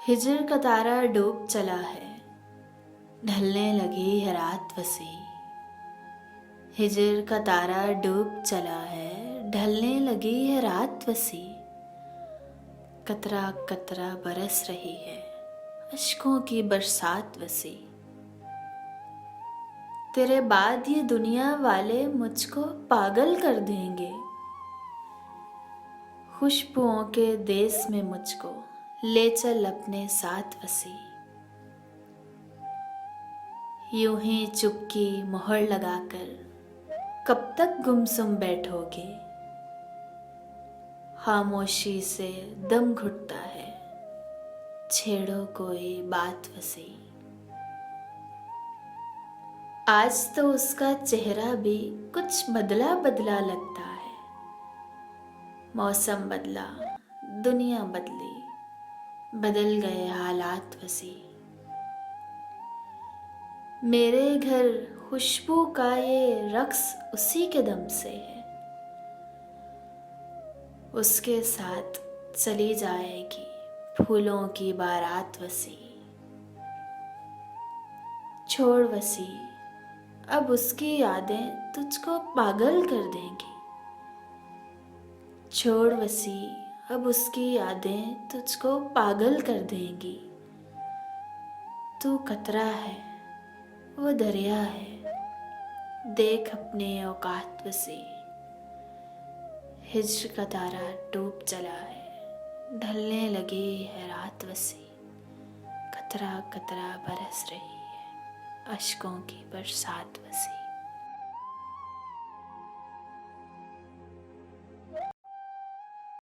हिजर का तारा डूब चला है, ढलने लगी है रात वसी। हिजर का तारा डूब चला है, ढलने लगी है रात वसी। कतरा कतरा बरस रही है, अश्कों की बरसात वसी। तेरे बाद ये दुनिया वाले मुझको पागल कर देंगे। खुशबुओं के देश में मुझको ले चल अपने साथ वसी। यूं ही चुपकी मोहर लगाकर कब तक गुमसुम बैठोगे। खामोशी से दम घुटता है, छेड़ो कोई बात वसी। आज तो उसका चेहरा भी कुछ बदला बदला लगता है। मौसम बदला, दुनिया बदली, बदल गए हालात वसी। मेरे घर खुशबू का ये रक्स उसी के दम से है। उसके साथ चली जाएगी फूलों की बारात वसी। छोड़ वसी, अब उसकी यादें तुझको पागल कर देंगी। छोड़ वसी, अब उसकी यादें तुझको पागल कर देंगी। तू कतरा है, वो दरिया है, देख अपने औकात वसी। हिज्र का तारा डूब चला है, ढलने लगी है रात वसी। कतरा कतरा बरस रही है, अश्कों की बरसात वसी।